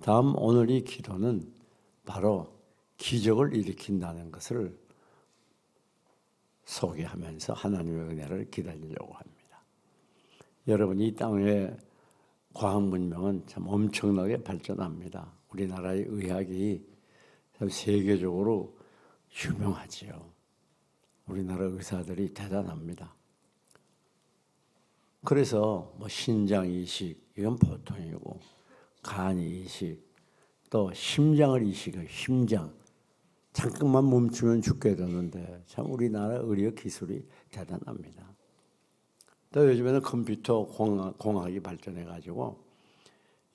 다음 오늘 이 기도는 바로 기적을 일으킨다는 것을 소개하면서 하나님의 은혜를 기다리려고 합니다. 여러분, 이 땅의 과학 문명은 참 엄청나게 발전합니다. 우리나라의 의학이 참 세계적으로 유명하지요. 우리나라 의사들이 대단합니다. 그래서 신장 이식 이건 보통이고, 간 이식, 또 심장을 이식해 심장 잠깐만 멈추면 죽게 되는데 참 우리나라 의료 기술이 대단합니다. 또 요즘에는 컴퓨터 공학이 발전해 가지고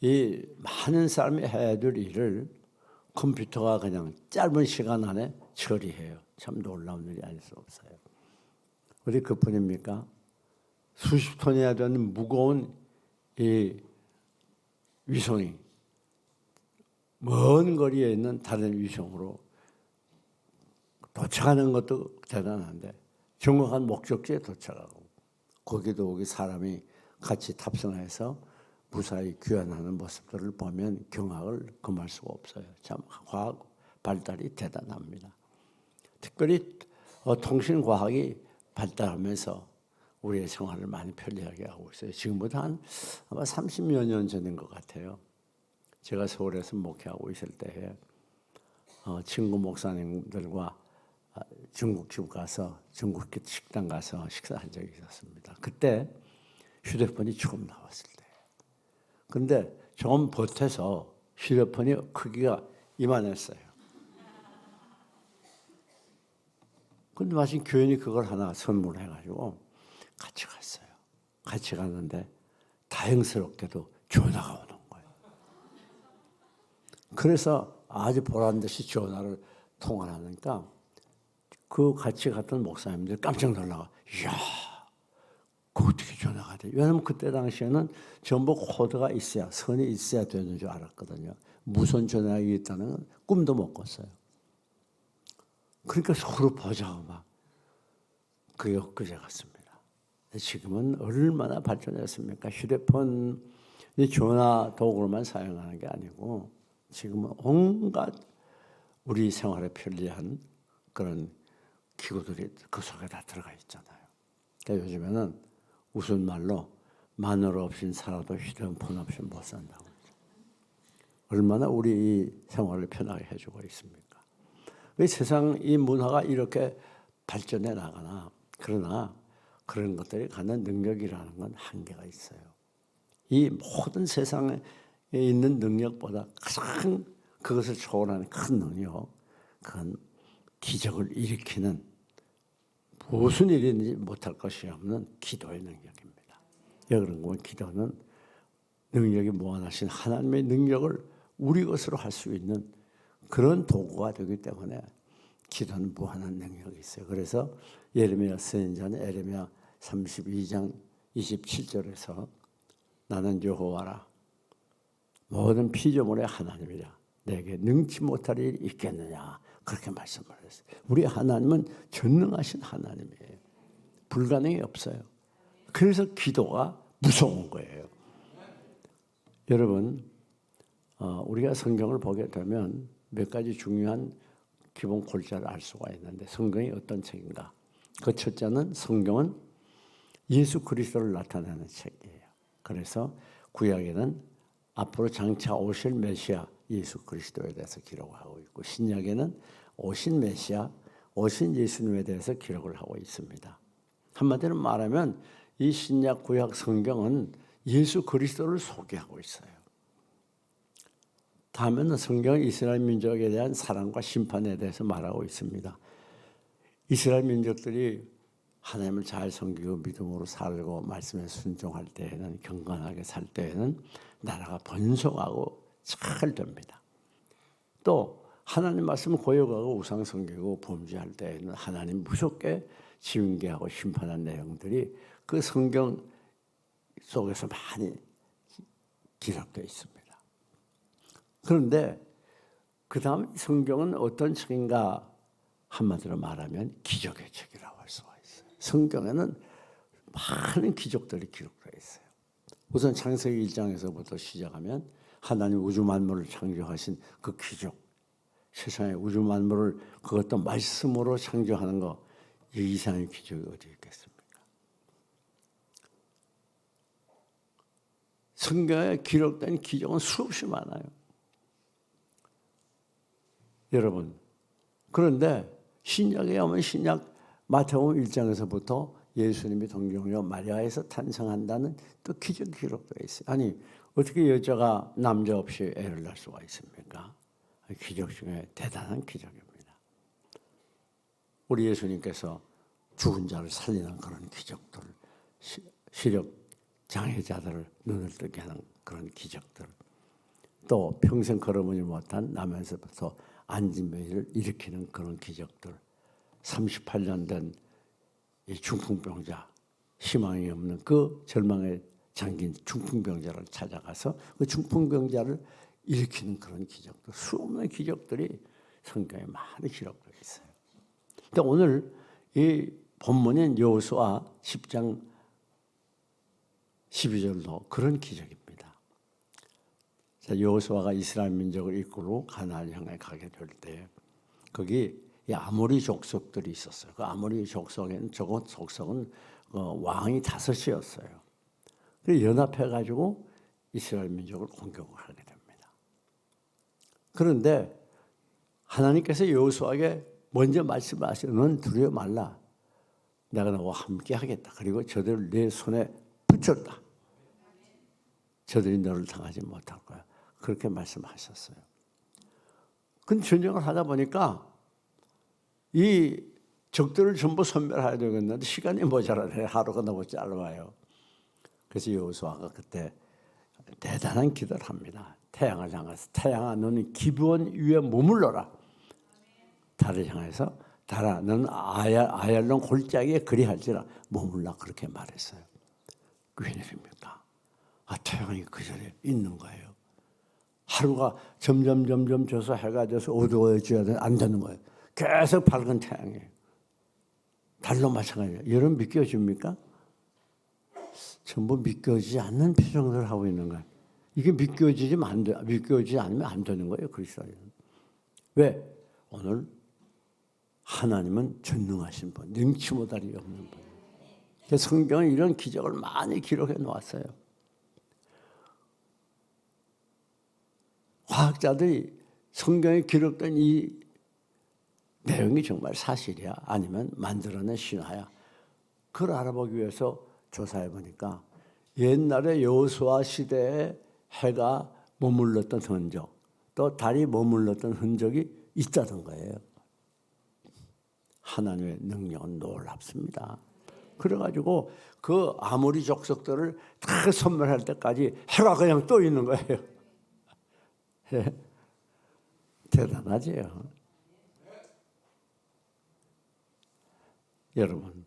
이 많은 사람이 해야 될 일을 컴퓨터가 그냥 짧은 시간 안에 처리해요. 참 놀라운 일이 아닐 수 없어요. 어디 그뿐입니까? 수십 톤이나 되는 무거운 이 위성이 먼 거리에 있는 다른 위성으로 도착하는 것도 대단한데 정확한 목적지에 도착하고 거기도 오기 사람이 같이 탑승해서 무사히 귀환하는 모습들을 보면 경악을 금할 수가 없어요. 참 과학 발달이 대단합니다. 특별히 통신과학이 발달하면서 우리의 생활을 많이 편리하게 하고 있어요. 지금보다 아마 30여 년 전인 것 같아요. 제가 서울에서 목회하고 있을 때에 친구 목사님들과 중국집 가서 중국 식당 가서 식사한 적이 있었습니다. 그때 휴대폰이 처음 나왔을 때. 근데 좀 보태서 휴대폰이 크기가 이만했어요. 근데 마침 교인이 그걸 하나 선물해가지고 같이 갔어요. 같이 갔는데 다행스럽게도 전화가 오는 거예요. 그래서 아주 보란듯이 전화를 통화를 하니까 그 같이 갔던 목사님들 깜짝 놀라가, 이야, 그 어떻게 전화가 돼? 왜냐하면 그때 당시에는 전부 코드가 있어야, 선이 있어야 되는 줄 알았거든요. 무선 전화기 있다는 건 꿈도 못 꿨어요. 그러니까 서로 보자고 막 그게 엊그제 같습니다. 지금은 얼마나 발전했습니까? 휴대폰이 전화 도구로만 사용하는 게 아니고 지금은 온갖 우리 생활에 편리한 그런 기구들이 그 속에 다 들어가 있잖아요. 그러니까 요즘에는 우스운 말로 마누라 없인 살아도 휴대폰 없이 못 산다고 그러죠. 얼마나 우리 이 생활을 편하게 해주고 있습니까? 이 세상 이 문화가 이렇게 발전해 나가나 그러나 그런 것들이 갖는 능력이라는 건 한계가 있어요. 이 모든 세상에 있는 능력보다 가장 그것을 초월하는 큰 능력, 그건 기적을 일으키는 무슨 일이든지 못할 것이 없는 기도의 능력입니다. 그런 거면 기도는 능력이 무한하신 하나님의 능력을 우리 것으로 할 수 있는 그런 도구가 되기 때문에 기도는 무한한 능력이 있어요. 그래서 예레미야 선지자는 예레미야 32장 27절에서 나는 여호와라 모든 피조물의 하나님이라 내게 능치 못할 일이 있겠느냐 그렇게 말씀을 했어요. 우리 하나님은 전능하신 하나님이에요. 불가능이 없어요. 그래서 기도가 무서운 거예요. 여러분 우리가 성경을 보게 되면 몇 가지 중요한 기본 골자를 알 수가 있는데 성경이 어떤 책인가? 그 첫째는 성경은 예수 그리스도를 나타내는 책이에요. 그래서 구약에는 앞으로 장차 오실 메시아 예수 그리스도에 대해서 기록하고 있고 신약에는 오신 메시아, 오신 예수님에 대해서 기록을 하고 있습니다. 한마디로 말하면 이 신약 구약 성경은 예수 그리스도를 소개하고 있어요. 다음에는 성경은 이스라엘 민족에 대한 사랑과 심판에 대해서 말하고 있습니다. 이스라엘 민족들이 하나님을 잘 섬기고 믿음으로 살고 말씀에 순종할 때에는 경건하게 살 때에는 나라가 번성하고 잘 됩니다. 또 하나님 말씀을 고역하고 우상 섬기고 범죄할 때에는 하나님 무섭게 징계하고 심판한 내용들이 그 성경 속에서 많이 기록되어 있습니다. 그런데 그 다음 성경은 어떤 책인가 한마디로 말하면 기적의 책이라고 할 수가 있어요. 성경에는 많은 기적들이 기록되어 있어요. 우선 창세기 1장에서부터 시작하면 하나님 우주 만물을 창조하신 그 기적, 세상의 우주 만물을 그것도 말씀으로 창조하는 거, 이 이상의 기적이 어디 있겠습니까? 성경에 기록된 기적은 수없이 많아요. 여러분, 그런데 신약에 오면 신약 마태복음 1장에서부터 예수님이 동정녀 마리아에서 탄생한다는 또 기적 기록도 있어요. 아니, 어떻게 여자가 남자 없이 애를 낳을 수가 있습니까? 기적 중에 대단한 기적입니다. 우리 예수님께서 죽은 자를 살리는 그런 기적들, 시력 장애자들을 눈을 뜨게 하는 그런 기적들, 또 평생 걸어보지 못한 나면서부터 안진뱅이를 일으키는 그런 기적들, 38년 된 이 중풍병자, 희망이 없는 그 절망에 잠긴 중풍병자를 찾아가서 그 중풍병자를 일으키는 그런 기적들, 수없는 기적들이 성경에 많이 기록되어 있어요. 근데 오늘 이 본문인 여호수아 10장 12절도 그런 기적입니다. 여호수아가 이스라엘 민족을 이끌고 가나안 향해 가게 될 때 거기 이 아모리 족속들이 있었어요. 그 아모리 족속은 왕이 5이었어요. 그래서 연합해가지고 이스라엘 민족을 공격을 하게 됩니다. 그런데 하나님께서 여호수아에게 먼저 말씀하시는 넌 두려워 말라. 내가 너와 함께 하겠다. 그리고 저들을 내 손에 붙였다. 저들이 너를 당하지 못할 거야. 그렇게 말씀하셨어요. 근데 전쟁을 하다 보니까 이 적들을 전부 섬멸해야 되겠는데 시간이 모자라네. 하루가 너무 짧아요. 그래서 여호수아가 그때 대단한 기도를 합니다. 태양을 향해서 태양아 너는 기브온 위에 머물러라. 달을 향해서 달아 너는 아얄론 골짜기에 그리할지라 머물라. 그렇게 말했어요. 웬일입니까? 태양이 그 자리에 있는 거예요. 하루가 점점 져서 해가 져서 어두워져야 안 되는 거예요. 계속 밝은 태양이에요. 달로 마찬가지예요. 여러분 믿겨집니까? 전부 믿겨지지 않는 표정들을 하고 있는 거예요. 이게 믿겨지지 않으면 안 되는 거예요. 그리스도인은. 왜? 오늘 하나님은 전능하신 분, 능치 못할이 없는 분. 성경은 이런 기적을 많이 기록해 놓았어요. 과학자들이 성경에 기록된 이 내용이 정말 사실이야? 아니면 만들어낸 신화야? 그걸 알아보기 위해서 조사해 보니까 옛날에 여호수아 시대에 해가 머물렀던 흔적, 또 달이 머물렀던 흔적이 있다던 거예요. 하나님의 능력은 놀랍습니다. 그래가지고 그 아모리 족속들을 다 섬멸할 때까지 해가 그냥 떠 있는 거예요. 대단하지요. 여러분,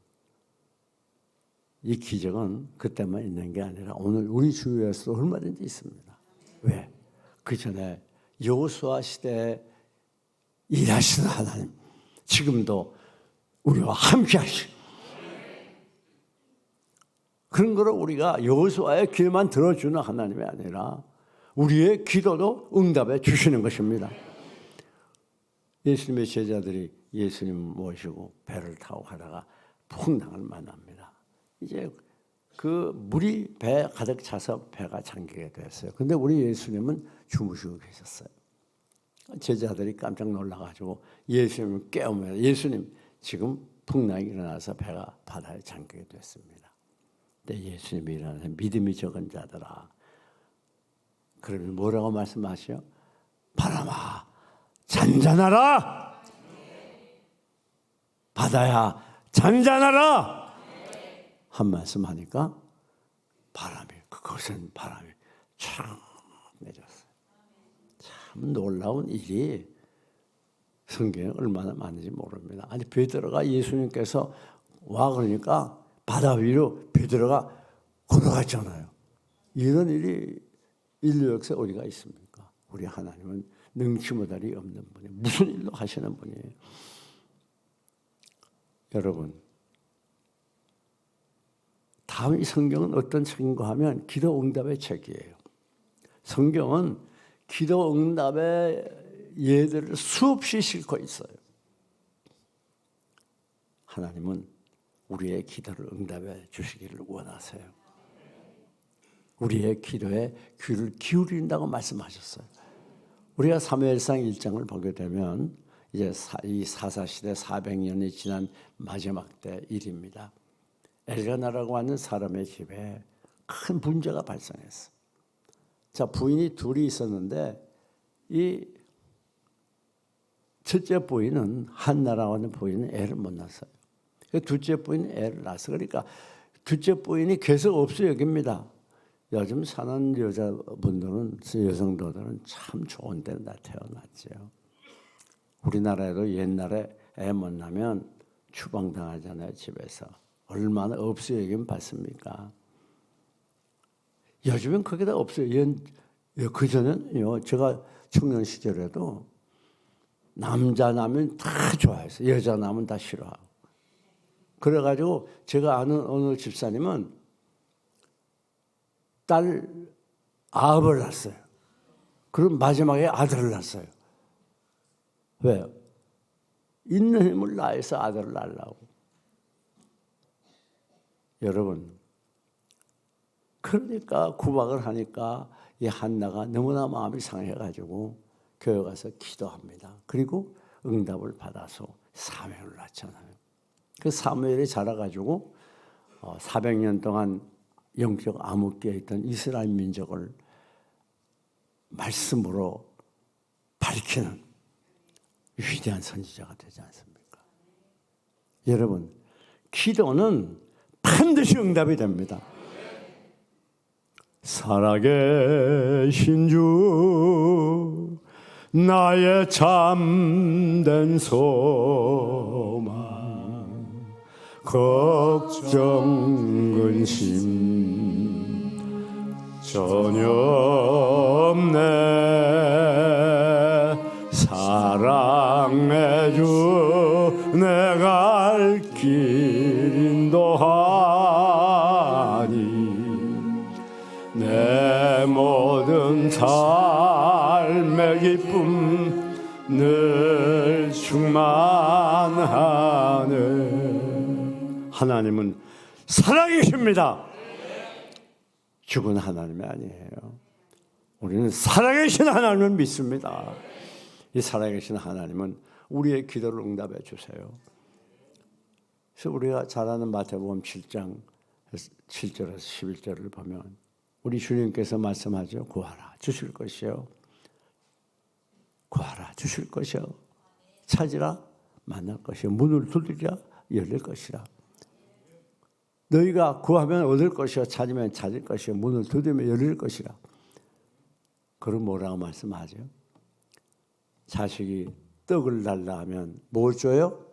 이 기적은 그때만 있는 게 아니라 오늘 우리 주위에서 얼마든지 있습니다. 왜? 그 전에 여호수아 시대에 일하시는 하나님, 지금도 우리와 함께 하시고 그런 거를 우리가 여호수아의 기도만 들어주는 하나님이 아니라 우리의 기도도 응답해 주시는 것입니다. 예수님의 제자들이 예수님 모시고 배를 타고 가다가 풍랑을 만납니다. 이제 그 물이 배에 가득 차서 배가 잠기게 됐어요. 근데 우리 예수님은 주무시고 계셨어요. 제자들이 깜짝 놀라가지고 예수님을 깨우며 예수님 지금 풍랑이 일어나서 배가 바다에 잠기게 됐습니다. 근데 예수님이 일어나서 믿음이 적은 자들아, 그러면 뭐라고 말씀하셔요? 바람아 잔잔하라. 바다야 잔잔하라. 한 말씀 하니까 그것은 바람이 촥 내렸어요. 참 놀라운 일이 성경에 얼마나 많은지 모릅니다. 아니 베드로가 예수님께서 와 그러니까 바다 위로 베드로가 걸어갔잖아요. 이런 일이 인류 역사에 어디가 있습니까? 우리 하나님은 능치 못할이 없는 분이에요. 무슨 일로 하시는 분이에요. 여러분, 이 성경은 어떤 책인가 하면 기도 응답의 책이에요. 성경은 기도 응답의 예들을 수없이 싣고 있어요. 하나님은 우리의 기도를 응답해 주시기를 원하세요. 우리의 기도에 귀를 기울인다고 말씀하셨어요. 우리가 사무엘상 1장을 보게 되면 이제 이 사사시대 400년이 지난 마지막 때 일입니다. 엘가나라고 하는 사람의 집에 큰 문제가 발생했어요. 자, 부인이 둘이 있었는데 이 첫째 부인은 한나라고 하는 부인은 애를 못 낳았어요. 둘째 부인은 애를 낳았어요. 그러니까 둘째 부인이 계속 없어 여깁니다. 요즘 사는 여자분들은, 여성들은 참 좋은 데 다 태어났죠. 우리나라에도 옛날에 애 못 낳으면 추방당하잖아요, 집에서. 얼마나 없어 여김 받습니까? 요즘엔 그게 다 없어요. 그전에는요, 제가 청년 시절에도 남자 낳으면 다 좋아했어요. 여자 낳으면 다 싫어하고. 그래가지고 제가 아는 어느 집사님은 딸 아합을 낳았어요. 그럼 마지막에 아들을 낳았어요. 왜요? 있는 힘을 다해서 아들을 낳으려고. 여러분, 그러니까 구박을 하니까 이 한나가 너무나 마음이 상해가지고 교회 가서 기도합니다. 그리고 응답을 받아서 사무엘을 낳잖아요. 그 사무엘이 자라가지고 400년 동안 영적 암흑기에 있던 이스라엘 민족을 말씀으로 밝히는 위대한 선지자가 되지 않습니까? 여러분, 기도는 반드시 응답이 됩니다. 살아계신 주 나의 참된 소망 걱정 근심 전혀 없네 사랑해 주 내가 갈 길 인도하니 내 모든 삶의 기쁨 늘 충만하네. 하나님은 살아계십니다. 죽은 하나님이 아니에요. 우리는 살아계신 하나님을 믿습니다. 이 살아계신 하나님은 우리의 기도를 응답해 주세요. 그래서 우리가 잘 아는 마태복음 7장 7절에서 11절을 보면 우리 주님께서 말씀하죠. 구하라 주실 것이요. 구하라 주실 것이요. 찾으라 만날 것이요. 문을 두드리라 열릴 것이라. 너희가 구하면 얻을 것이요. 찾으면 찾을 것이요. 문을 두드리면 열릴 것이라. 그럼 뭐라고 말씀하죠? 자식이 떡을 달라 하면 뭘 줘요?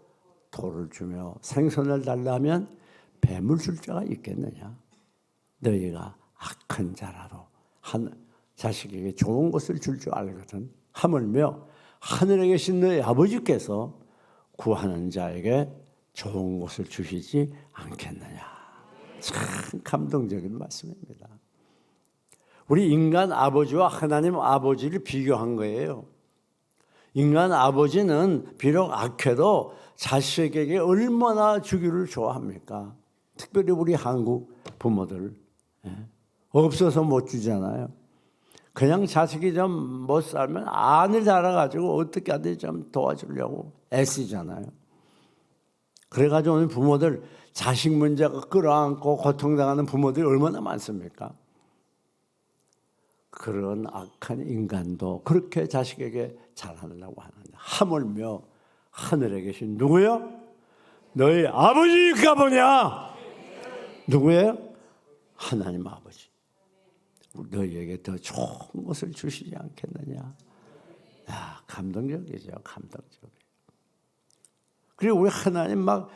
돌을 주며 생선을 달라 하면 뱀을 줄 자가 있겠느냐? 너희가 악한 자라도 자식에게 좋은 것을 줄 줄 알거든. 하물며 하늘에 계신 너희 아버지께서 구하는 자에게 좋은 것을 주시지 않겠느냐? 참 감동적인 말씀입니다. 우리 인간 아버지와 하나님 아버지를 비교한 거예요. 인간 아버지는 비록 악해도 자식에게 얼마나 주기를 좋아합니까? 특별히 우리 한국 부모들 없어서 못 주잖아요. 그냥 자식이 좀 못 살면 안을 달아가지고 어떻게 하든지 좀 도와주려고 애쓰잖아요. 그래가지고 오늘 부모들 자식 문제가 끌어안고 고통당하는 부모들이 얼마나 많습니까? 그런 악한 인간도 그렇게 자식에게 잘하려고 하는데 하물며 하늘에 계신 누구요? 너희 아버지가 뭐냐? 누구예요? 하나님 아버지. 너희에게 더 좋은 것을 주시지 않겠느냐? 야, 감동적이죠. 감동적이에요. 그리고 우리 하나님 막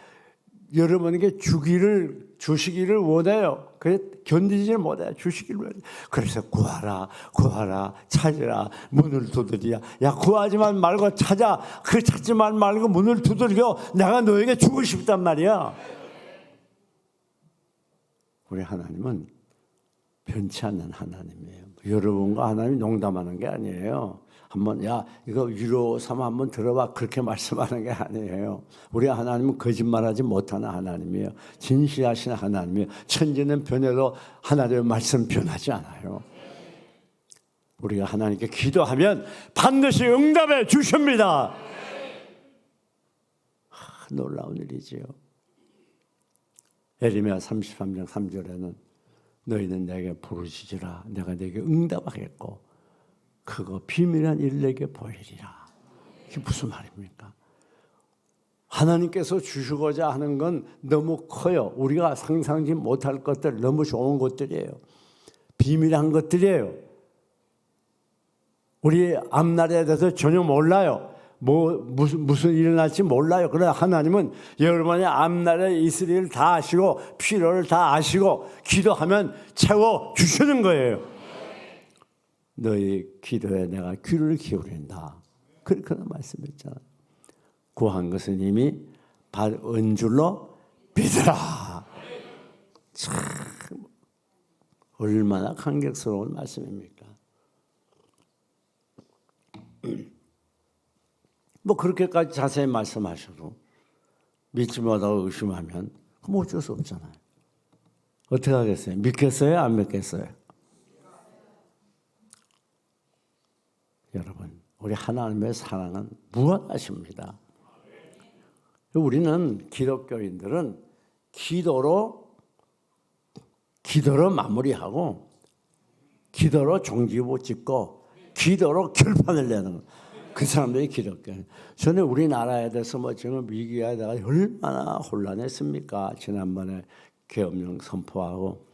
여러분에게 주시기를 원해요. 그래 견디지 못해요. 주시기를 원해요. 그래서 구하라, 구하라, 찾으라, 문을 두드리야. 야, 구하지만 말고 찾아. 그 찾지만 말고 문을 두드려. 내가 너에게 주고 싶단 말이야. 우리 하나님은 변치 않는 하나님이에요. 여러분과 하나님이 농담하는 게 아니에요. 한번 야 이거 위로 삼아 한번 들어봐 그렇게 말씀하는 게 아니에요. 우리 하나님은 거짓말하지 못하는 하나님이에요. 진실하신 하나님이에요. 천지는 변해도 하나님의 말씀 변하지 않아요. 우리가 하나님께 기도하면 반드시 응답해 주십니다. 놀라운 일이지요. 에레미야 33장 3절에는 너희는 내게 부르짖으라 내가 내게 응답하겠고 그거 비밀한 일 내게 보이리라. 이게 무슨 말입니까? 하나님께서 주시고자 하는 건 너무 커요. 우리가 상상하지 못할 것들, 너무 좋은 것들이에요. 비밀한 것들이에요. 우리 앞날에 대해서 전혀 몰라요. 무슨 일이 날지 몰라요. 그러나 하나님은 여러분의 앞날에 있을 일을 다 아시고 필요를 다 아시고 기도하면 채워 주시는 거예요. 너희 기도에 내가 귀를 기울인다. 그렇게 말씀했잖아요. 구한 것은 이미 받은 줄로 믿으라. 참 얼마나 감격스러운 말씀입니까? 뭐 그렇게까지 자세히 말씀하셔도 믿지 못하고 의심하면 그럼 어쩔 수 없잖아요. 어떻게 하겠어요? 믿겠어요? 안 믿겠어요? 여러분, 우리 하나님의 사랑은 무한하십니다. 우리는 기독교인들은 기도로 마무리하고 기도로 종지부 찍고 기도로 결판을 내는 거예요. 그 사람들이 기독교인. 전에 우리나라에 대해서 뭐 지금 위기가 내가 얼마나 혼란했습니까? 지난번에 계엄령 선포하고.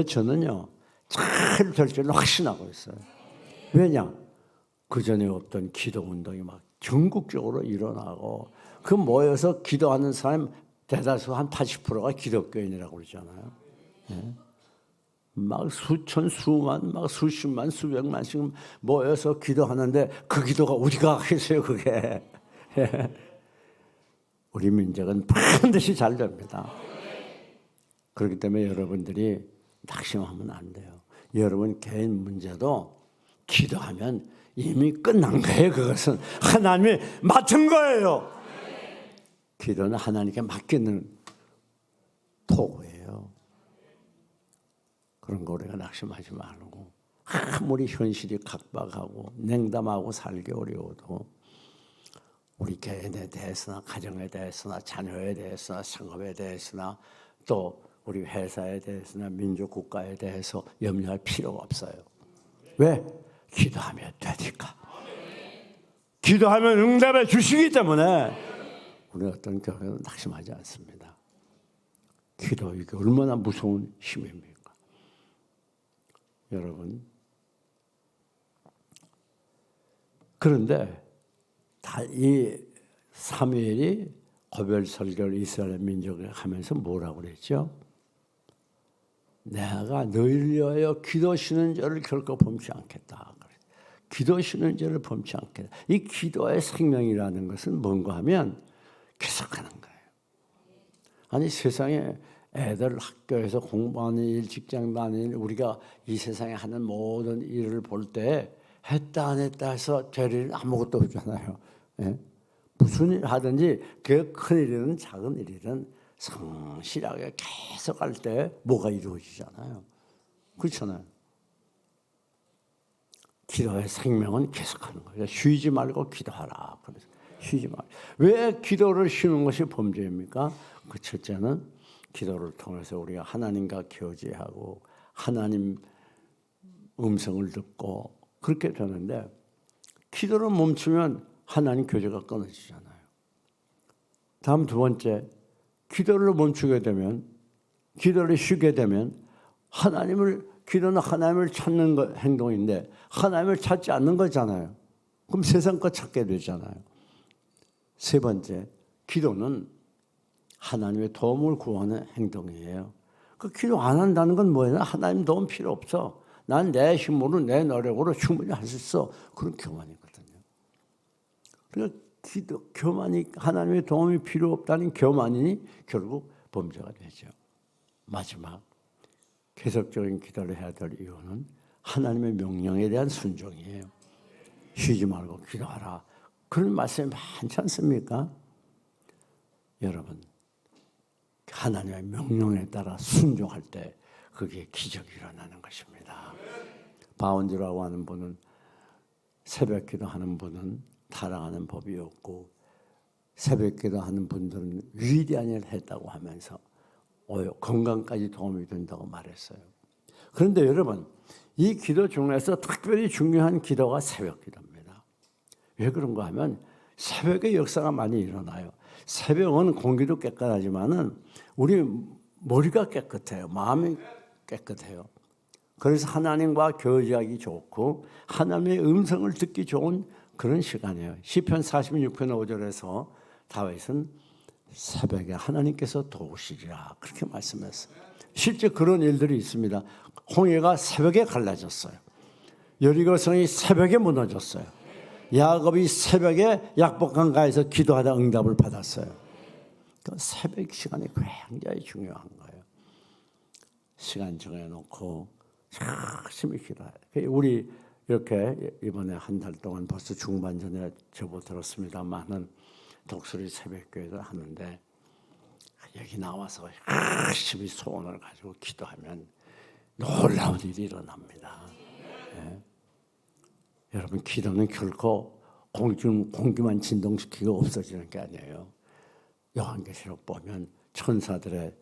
저는요 잘 될 줄로 확신하고 있어요. 왜냐? 그 전에 없던 기도 운동이 막 전국적으로 일어나고 그 모여서 기도하는 사람 대다수 한 80%가 기독교인이라고 그러잖아요. 네? 막 수천, 수만, 막 수십만, 수백만씩 모여서 기도하는데 그 기도가 어디가 하겠어요, 그게. 우리 민족은 반드시 잘 됩니다. 그렇기 때문에 여러분들이 낙심하면 안 돼요. 여러분 개인 문제도 기도하면 이미 끝난 거예요. 그것은 하나님이 맡은 거예요. 기도는 하나님께 맡기는 도구예요. 그런 거 우리가 낙심하지 말고 아무리 현실이 각박하고 냉담하고 살기 어려워도 우리 개인에 대해서나 가정에 대해서나 자녀에 대해서나 생업에 대해서나 또 우리 회사에 대해서나 민족 국가에 대해서 염려할 필요가 없어요. 왜? 기도하면 되니까. 기도하면 응답해 주시기 때문에 우리 어떤 교회는 낙심하지 않습니다. 기도 이게 얼마나 무서운 힘입니까? 여러분, 그런데 이 사무엘이 고별 설교를 이스라엘 민족에 하면서 뭐라고 그랬죠? 내가 너희를 위하여 기도 쉬는 자를 결코 범치 않겠다. 기도 쉬는 자를 범치 않겠다. 이 기도의 생명이라는 것은 뭔가 하면 계속하는 거예요. 아니 세상에 애들 학교에서 공부하는 일, 직장 다니는 일, 우리가 이 세상에 하는 모든 일을 볼 때 했다 안 했다 해서 될 일은 아무것도 없잖아요. 예? 무슨 일 하든지 그 큰 일이든 작은 일이든 성실하게 계속 할 때 뭐가 이루어지잖아요. 그렇잖아요. 기도의 생명은 계속하는 거예요. 쉬지 말고 기도하라. 그래서 쉬지 말고. 왜 기도를 쉬는 것이 범죄입니까? 그 첫째는 기도를 통해서 우리가 하나님과 교제하고 하나님 음성을 듣고 그렇게 되는데 기도를 멈추면 하나님 교제가 끊어지잖아요. 다음 두 번째, 기도를 멈추게 되면 기도를 쉬게 되면 기도는 하나님을 찾는 행동인데 하나님을 찾지 않는 거잖아요. 그럼 세상 것 찾게 되잖아요. 세 번째, 기도는 하나님의 도움을 구하는 행동이에요. 그 기도 안 한다는 건 뭐예요? 하나님 도움 필요 없어. 난 내 힘으로 내 노력으로 충분히 할 수 있어. 그런 교만이거든요. 그러니까 교만이 하나님의 도움이 필요 없다는 교만이 결국 범죄가 되죠. 마지막, 계속적인 기도를 해야 될 이유는 하나님의 명령에 대한 순종이에요. 쉬지 말고 기도하라. 그런 말씀이 많지 않습니까? 여러분, 하나님의 명령에 따라 순종할 때 그게 기적이 일어나는 것입니다. 바운드라고 하는 분은 새벽 기도하는 분은 타락하는 법이 없고 새벽 기도하는 분들은 위대한 일을 했다고 하면서 건강까지 도움이 된다고 말했어요. 그런데 여러분, 이 기도 중에서 특별히 중요한 기도가 새벽 기도입니다. 왜 그런가 하면 새벽에 역사가 많이 일어나요. 새벽은 공기도 깨끗하지만은 우리 머리가 깨끗해요. 마음이 깨끗해요. 그래서 하나님과 교제하기 좋고 하나님의 음성을 듣기 좋은 그런 시간이에요. 시편 46편 5절에서 다윗은 새벽에 하나님께서 도우시리라 그렇게 말씀했어요. 실제 그런 일들이 있습니다. 홍해가 새벽에 갈라졌어요. 여리고성이 새벽에 무너졌어요. 야곱이 새벽에 약복강가에서 기도하다 응답을 받았어요. 그 새벽 시간이 굉장히 중요한 거예요. 시간 정해놓고 열심히 기도해요. 우리 이렇게 이번에 한 달 동안 벌써 중반 전에 접어들었습니다만은 독수리 새벽교회를 하는데 여기 나와서 열심히 소원을 가지고 기도하면 놀라운 일이 일어납니다. 네. 여러분, 기도는 결코 공기만 진동시키고 없어지는 게 아니에요. 요한계시록 보면 천사들의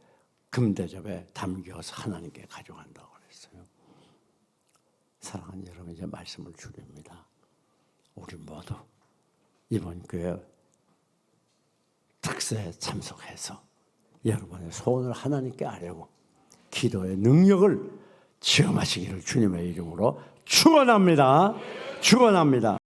금대접에 담겨서 하나님께 가져간다고 그랬어요. 사랑하는 여러분, 이제 말씀을 줄입니다. 우리 모두 이번 교회 특세에 참석해서 여러분의 소원을 하나님께 아뢰고 기도의 능력을 체험하시기를 주님의 이름으로 축원합니다. 축원합니다.